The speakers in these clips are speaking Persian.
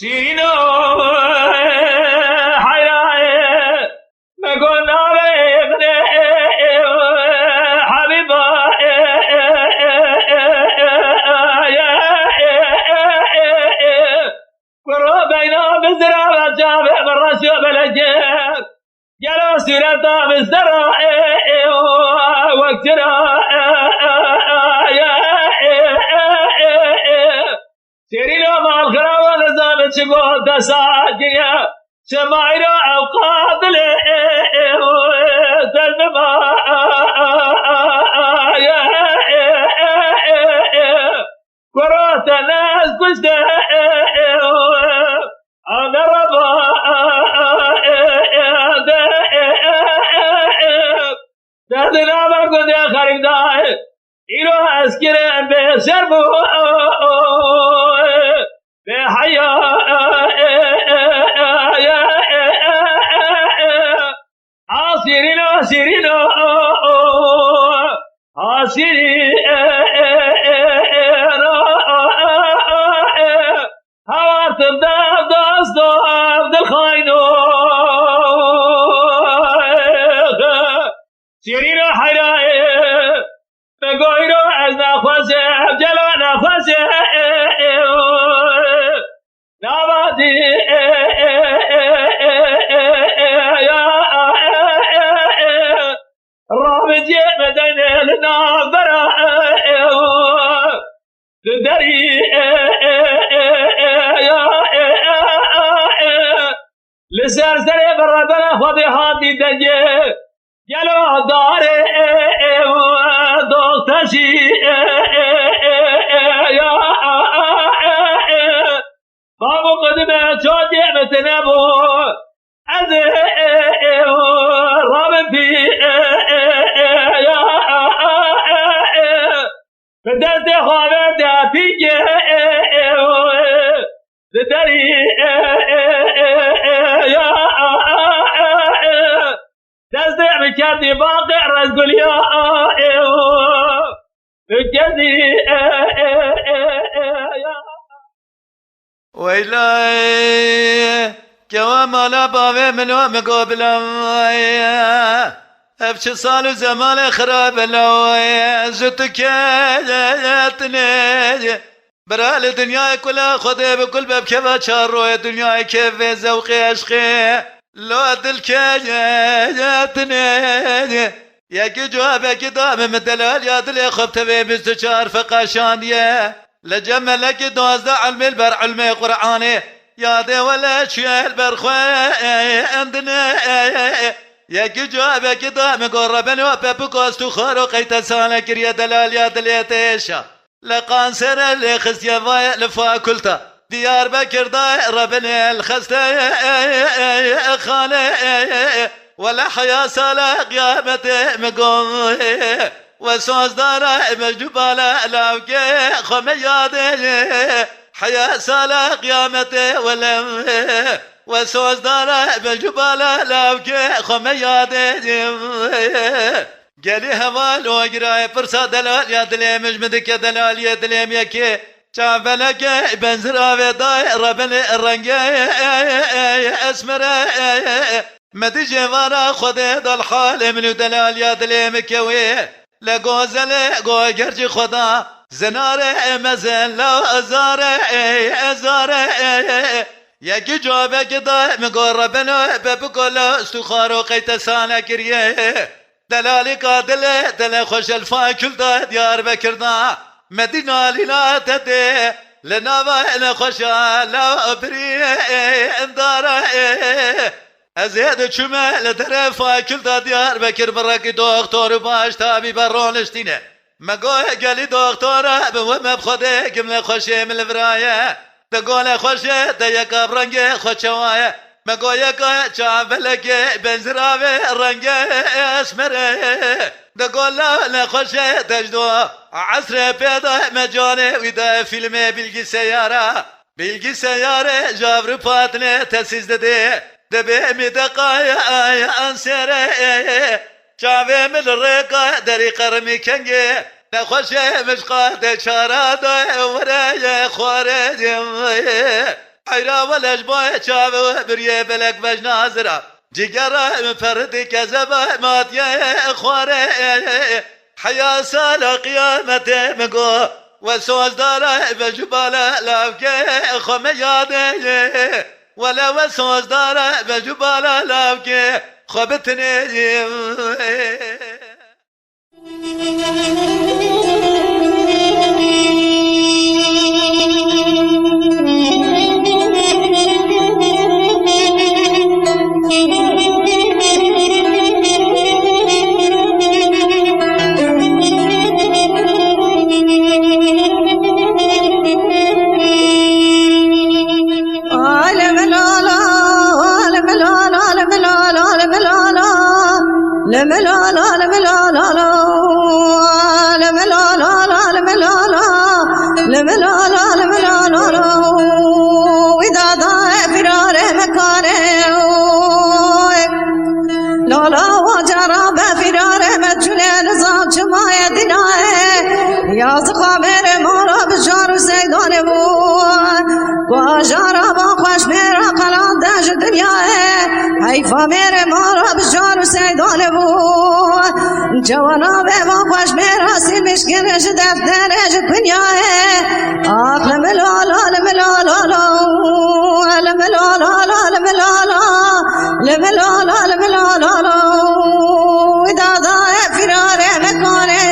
شیرینو حیرای مگو نابغنه حبیبا برو بینا بزرا و جابه برشو بلجر گلو سیرتا بزرا وقترا شیرینو مال خراب نظام چگو دساجنیا شمایرو اوقات له تلما قرات ناس كنت انا ربا دادنا ما كنت خارج داي إلو أسكر بشربو بحيا عاصرين عاصرين عاصرين هوات الداب داست عبد الخاينو سيرين حيرائي بگویرو از نخواسه جلو نخواسه نبادی رابطی مدینه لنابرا دری لسر سر برابر خودی حادی دنجه جلو داره دوستشی بابو قدمه چاجه متنبو از رابن پی به دست خوابه ده پیگه دری دست بکردی باقی رزگلیا بکردی ويلاي كوام على بابي من مقابلة افش صال زمان خراب لو زتك ياتني برا الدنيا كلها خذ بكل باب كيف شارو الدنيا كيف ذوقي عشقي لو دلك ياتني يا كي جوابك دام مدلال يا دلي خبت بمستشار فقاشانيه لجملك دوز علم البر علم قرآني يا دي ولا شيء برخوي عندنا يا كي جوابك دام قربن وببكوستو خارو قيت سالك يا دلال يا دليتيشا لقان سنة اللي خست يا فاي لفاكولتا ديار بكر داي ربنا الخستة خالي ولا حيا سالا قيامته مقوم وسوز دارا مجبالا لاوكي خميادي حيا سالا قيامته ولم وسوز دارا مجبالا لاوكي خميادي قالي هوال وقراي فرصة دلال يا دليم مجمدك يا دلال يا دليم يكي شافلك بنزرا وداي ربن الرنجي اسمر مدي جوارا خذ دل حال من دلال يا دليم كوي لغوزل غو گرجي خدا زنار مزل لا ازار ازار يكي جوابك دا مقربنا ببقول استخارو قيت سانا كريه دلالي قادل دل خوش الفاكل دا ديار بكرنا مدينة لنا تدي لنا وإن خوشا لا أبري اندارا ازيد شما لدر فاكل دا ديار بكر برك دكتور باش تابي برونشتينه مقوي قالي دكتورة بوما بخده كمل خوشي من البراية تقول خوشي تيكا برنجي خوشوايا مقوي قا شافلك بنزراوي رنجي اسمره تقول لا خوشي تجدو عصر بيضا مجاني ودا فيلم بالقي سيارة جابر باتني تسيز ددي دبي مدقايا انسره شافي من الرقا دري قرمي كنجي نخوشي مش قاد شاراد ورايا خوارج حيرا والأجباء شابه بريه بلك بجنازرة جيجرة فردي كذبة ماتيا إخواري حيا سالة قيامته مقو وسوز داره بجبالة لافكي خميادي ولا وسوز داره بجبالة لافكي خبتني يا زخامر مارا بجار سيدان بون واجارا باخوش میرا قلان داج دنیا حیفا میرے مارا بجار سيدان بون جوانا به باخوش میرا سی مشکلش دفترش دنیا آخ لملالا لملالا لملالا لملالا لملالا لملالا ودادا فرار مکانه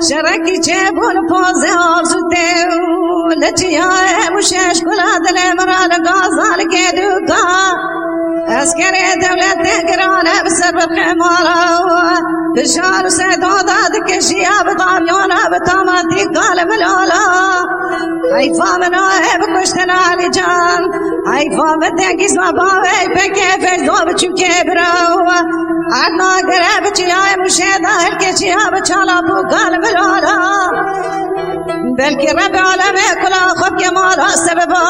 شرکی چه بول پوزه آرزوده لچیای مشش کلا دل مرا لگازال که دوکا اسکر دولت گرانه بسر بخمارا بشار سیدادا دکشیا بقامیونا بتاماتی قال ملالا حیفا مناه بکشتن علی جان حیفا بدنگیز مباوی بکه فجدو بچوکه براو عدنا قرب چیای مشهده هلکشیا بچالا بو قال ملالا بلکه رب عالمه کلا خوب که مارا سببا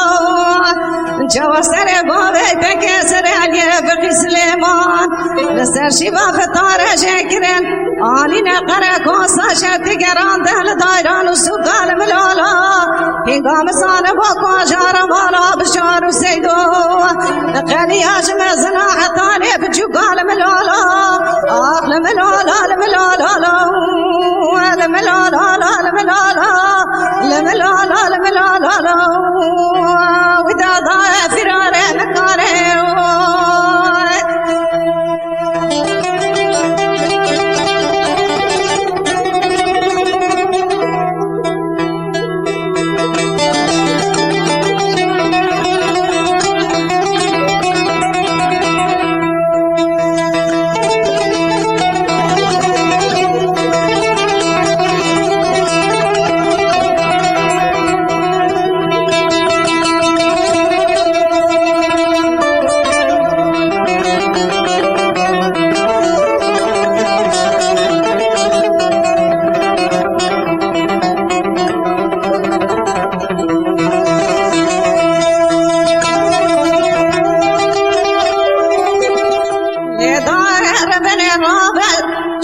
جوا سر بابی بکه سر علی فقی سلیمان لسر شیبا فتار شکرن آنی نقره کاسا شرط گران دل دایران و سوگال ملالا هنگام سانه با کاجار مالا بشار و سیدو قلی هاشم زنا حتانه بچوگال ملالا آخ لملالا لملالا لملالا لملالا لملالا لملالا ودادا فرار مكاره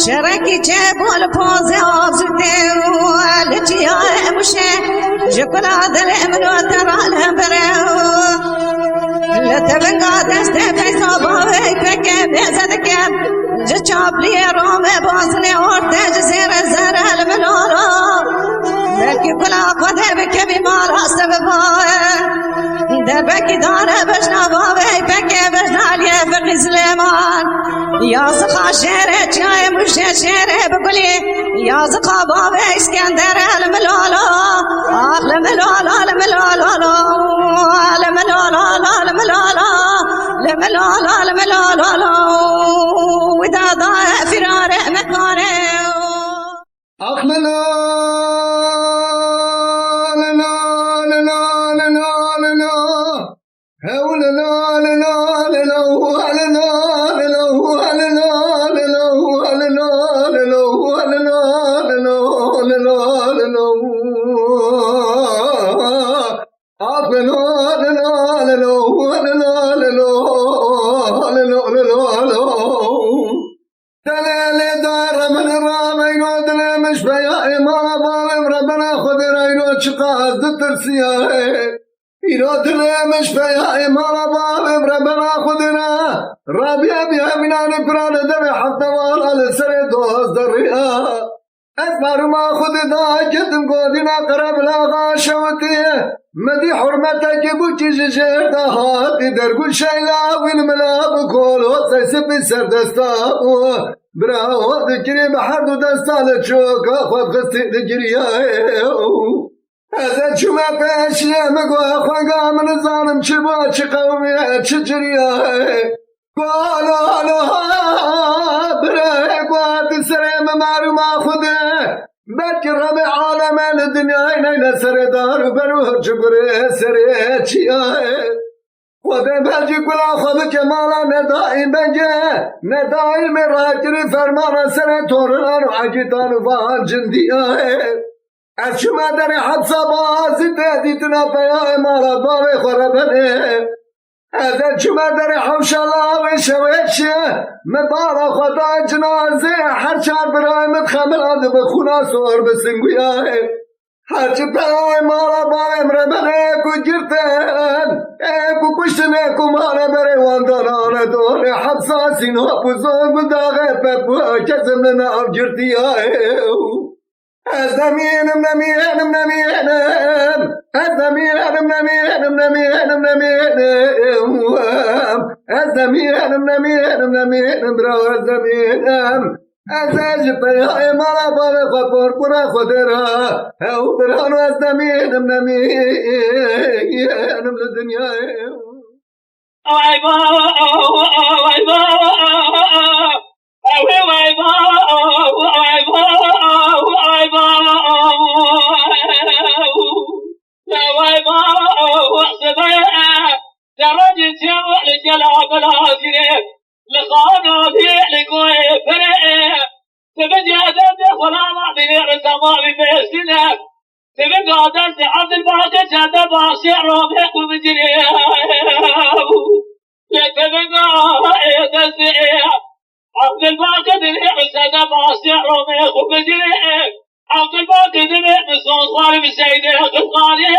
شرکی چه بول پوزه آزده لچیای مشه جکلا دل امنو ترانه بره لتبقى دسته فیسا باوی پکه بیزد کم جچابلی رومه باسنه ارتج زیر زر المنارا بلکی کلا قده بکه بیمارا سبباه در بکی داره بشنا باوی پکه بشنا لیه فقی سلیمان يا زخا شيرة جاي مش شيرة بقولي يا زخا بابا اسكندر الملولو الملولو الملولو الملولو الملولو الملولو وإذا ضاع فرار مكانه أخمنا إيراد مش فيها إمارة باب ربنا خدنا رابيا بها من أن بران دم حتى ولا لسر دوز دريا أكبر ما خد دا جدم قدنا قرب لا غاشوتي مدي حرمتك بوجي جير هات درغ شيلا والملا بقول وسيسب سردستا براو ذكري بحر دستا لشوك خد غسي ذكري هذا شو ما باشيا مقوى خواقا من الظالم شبا شقومي تشجريا قالوا لها بريك واتسري ممارو ما خده بكر ربي عالم الدنيا نين سري دار بروه جبري سري اتشيا خده بجي كلا خده كمالا ندائي بجي ندائي مراجري فرمان سري تورنان وعجيتان وفان جنديا اشما در حبسا بازی تهدیدنا پیای مالا باوی خوربنه ازد شما در حوشلا و شویش مبارا خدا جنازه هر چار برای مدخمل آده بخونا سوار بسنگویاه هرچی پیای مالا باوی مربنه کو گرتن کو کشتنه کو مالا بره واندانان دور حبسا سینو بزرگ داغه پپو کسم ناف گرتیاه أزمينم نمينم نمينم أزمينم نمينم نمينم نمينم أزمينم نمينم نمينم برا أزمينم أزاج بيا مالا بارا خبر برا خدرا أو برانو أزمينم نمينم للدنيا أوي بابا أوي بابا أوي بابا أوي بابا لخانو في لقوي فرق تبجي أدد خلاما بنير السماء بمسكنا تبقى أدد عبد الباقي جاد باسع ربك ومجري تبقى أدد عبد الباقي بنير السماء باسع ربك ومجري عبد الباقي بنير السماء صار بسيده قصاري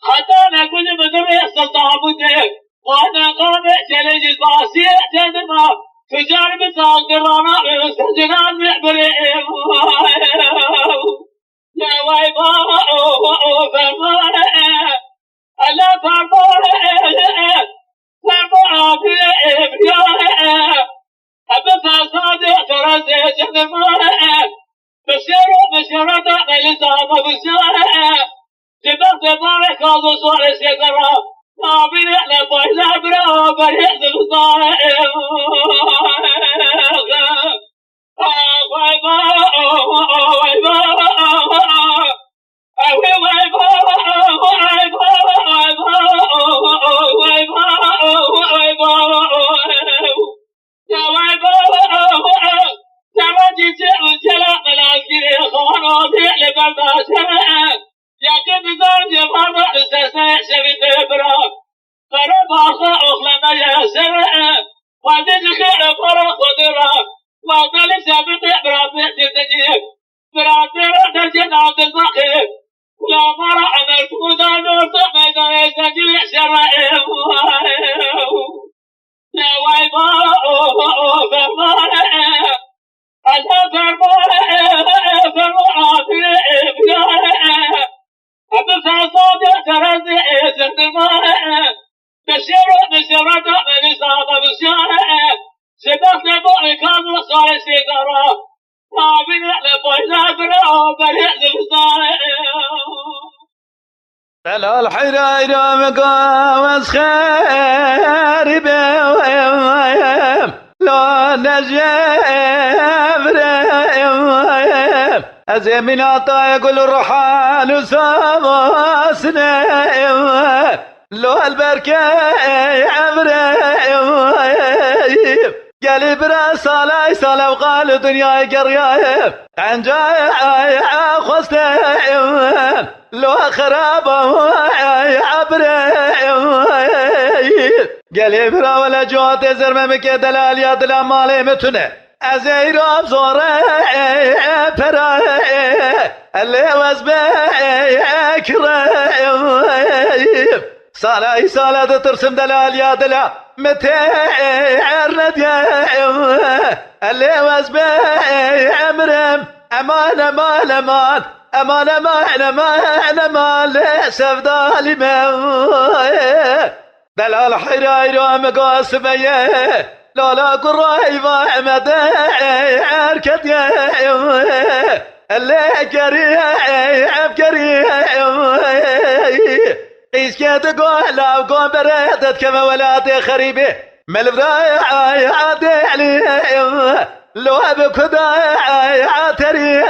حتى نكون مدري السلطان بودك وانا قامع جلج الباسيع جدما تجارب ساقرانا وسجنان معبرئيم يا ويبا فرمانا ألا فرمانا فرمانا برئيم يا أبفا صادق ترسي جدما بشرة ملسان بشارة جبت بارك الله صالح سيقرا نابين لطيل أبرا بريح الصائم سبقت بوري كامل صار سيقرا طابين على بوينا برا بريد الصار تلا الحراير مقاوس خارب لو نجيب ريم أزمين عطا يقول الروحان وسامسنا لو البركة عبريم قالي برا صلاي صلا وقال دنياي قريايب عن جاي خستيم لو خرابه عبريم قالي برا ولا جوات زرمة مكي دلال يا دلال مالي متنه ازير ابزوري براي اللي وزبي كريم صلاي صلاة ترسم دلال يا دلال متى عرد يا اللي وزبي عمرم امان امان امان امان امان امان امان سفدالي من دلال حراير مقاس بيه لا قراي ما عركت يا اللي كريم قيس كده قول لو قوم بردت كما ولاتي خريبه ملفراي عادي علي لو بكدا عتري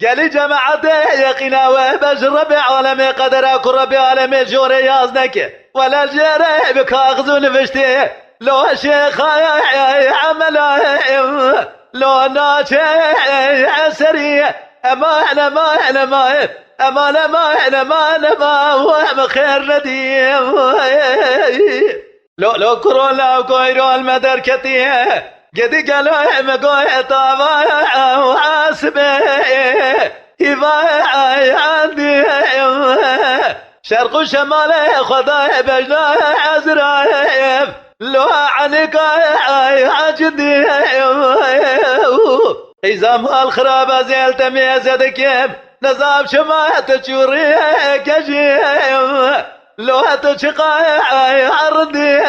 قالي جماعة يقينا وبجرب عالمي قدر اكو ربي عالمي جوري يازنك ولا جري بك اخذون فشتي لو شيخ عمل لو ناشي عسري امان امان امان امان امان امان امان خير نديم لو كورونا وكويرو المدركتي قد قالوا مقوي طابع وحاسبه يبايع عندي شرق وشمال خذا بجنا عزرايب لو عنك عجدي إذا ما الخراب زيل تميزة كيف نظام شمات تشوري كجيم لو تشقى عرضي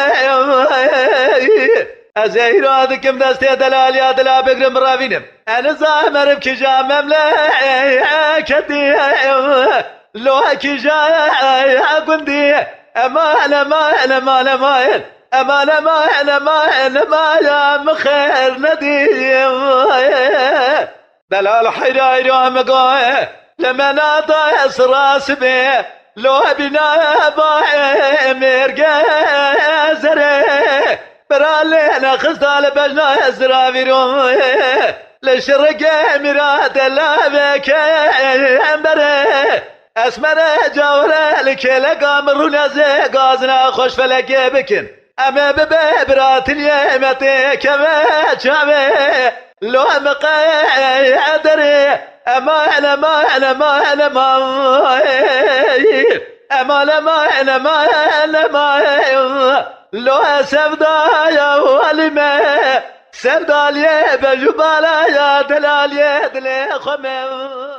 أزيرو هذكم دستي دلال يا دلا بقرم رافينم أنا زامر بكجا مملا كدي لو كجا قندي أمان أمان أمان أمان أمان أمان أمان أمان مخير نديم دلال حراير مقوي لما ناطا راس بيه لو بنا باي مرقى زري برالينا خصال بجنا زرافيرو للشرق مراد اللابك امبري اسمر جورة لكي قامرون زي قازنا خوش فلقي بكن اما ببرات اليمتي كما شابي لو مقاي عدري امان امان امان امان امان امان امان لو سفدايا ولما سرداليه بجبالا يا دلاليه دلي خمم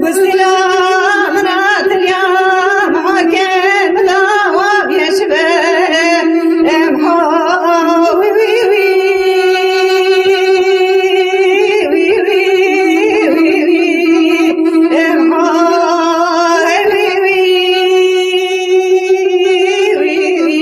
وسلام رات اليوم حكم لا وبيشبه محاوي وي وي وي وي وي وي محاوي وي وي وي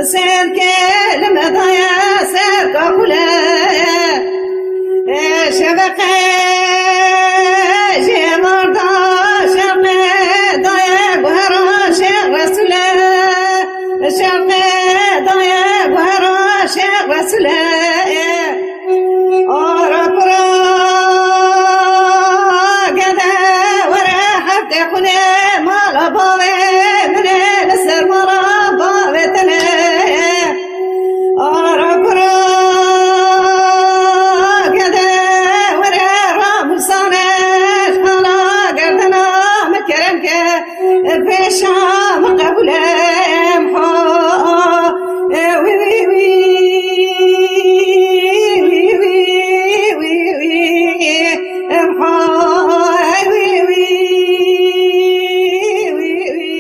سير كلمة ضيا سير كقولة شبقة جي مرضى شبقة ضيا بهرا شيخ رسولة شبقة ضيا بهرا شيخ رسولة أورا برا قدا ورا حبت قولة مالا باوي من السر مالا باوي تنه بشام قبل محا وي وي وي وي وي وي محا وي وي وي وي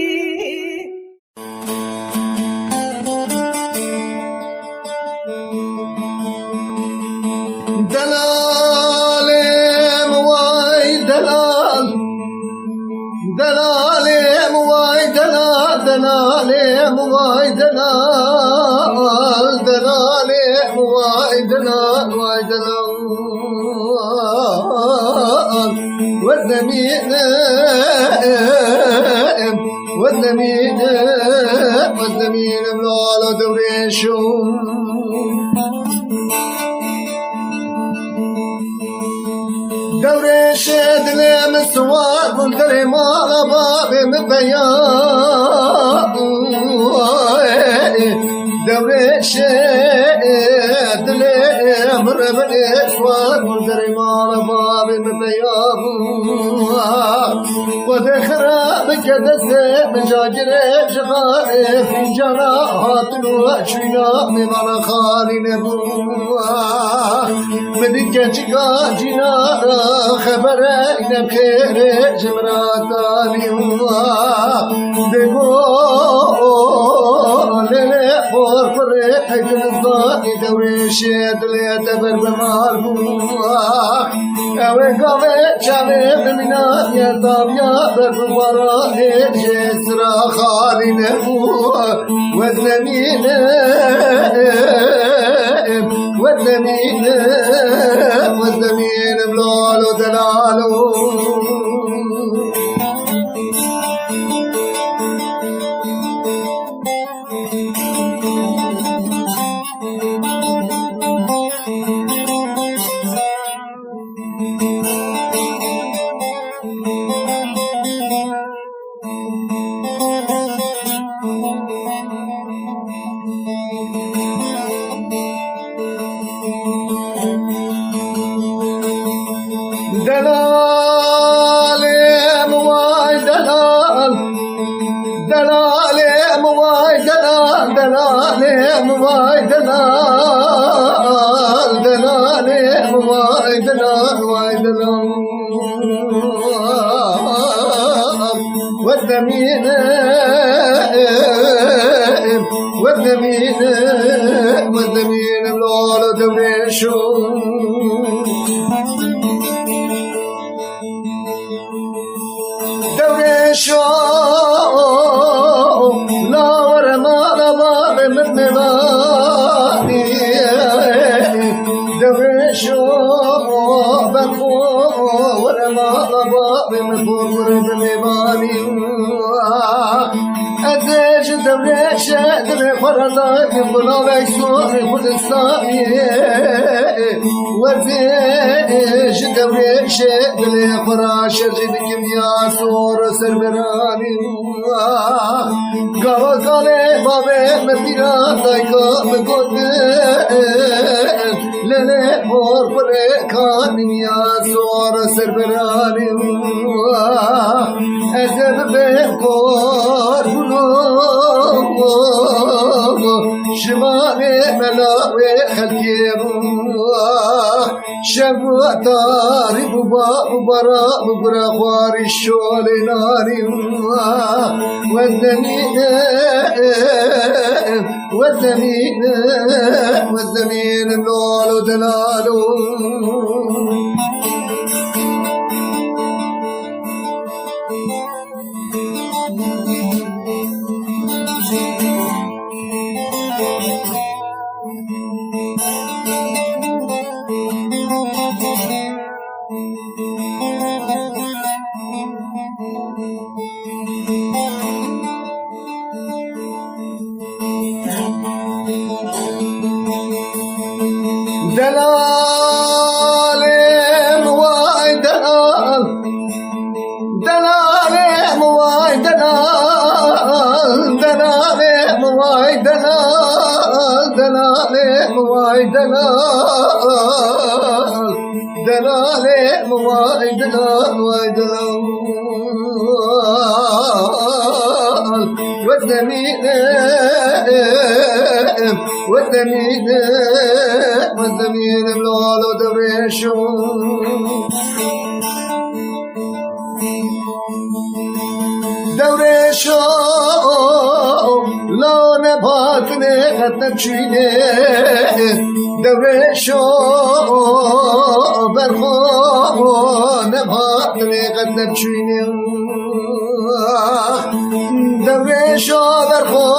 دلال مواي دلال دلال مواي دلال دلال مواي دلال دلال مواي دلال مواي دلال والزمين والزمين والزمين ملالو دوريشو دوري شاد لي مستوار قلت لي ما بابي مبيان دوري شاد لي مر بالاسوار قلت لي ما بابي مبيان ودخرا بكدسه مجاجر شغال في جناحات الوحشنا من خالي نبوه بدك تجاجنا خبرك بخير جمراتاني بقول لي فور فريحك الضاقي دوري شيد لي تبر بمالبوه اوه قوي شامي بمنا يا طابيا بفورا جسرا خالي نبوه وزنمين والزمين والزمين بلالو دلالو دلال مواي دلال دلال مواي دلال دلال مواي دلال دلال مواي دلال مواي دلال والزمين والزمين والزمين بلالو دوريشو دوريشو لا ورما باب من مباني دوريشو بخو ورما باب من مباني أديش دوريش دوري فرزاك بلا ويسوري خلصاني وزيج دوريش بلي فراش جدكم يا سور سربراني قوا قالي بابي مدينة دايكا مقود للي مور بريكاني يا سور سربراني أزب بكور شمالي ملاوي خلقي شبوة طاري ببرا خواري الشولي ناري والزمين اللولو دلالو دلالم واي دلال دلالم واي دلال دلالم واي دلال دلالم واي دلال دلالم واي دلال واي دلال والزمين والزمين بلولو دريشو دوريشو لو نباتني ختم شيني دوريشو برخو نباتني ختم شيني دوريشو برخو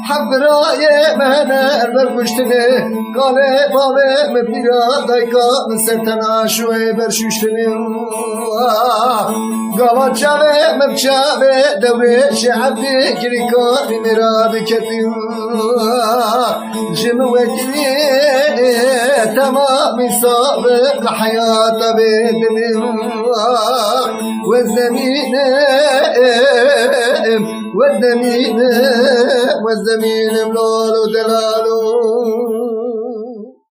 حبراي منر برفشتني قالي بابي مبيرا دايكا من سرتنا شوي برشوشتني قالت شابي مبشابي دوريش عبدي كريكا بمرا بكتي جموكري تمام صابر لحياة بيدني والزمين والزمين ملول دلالو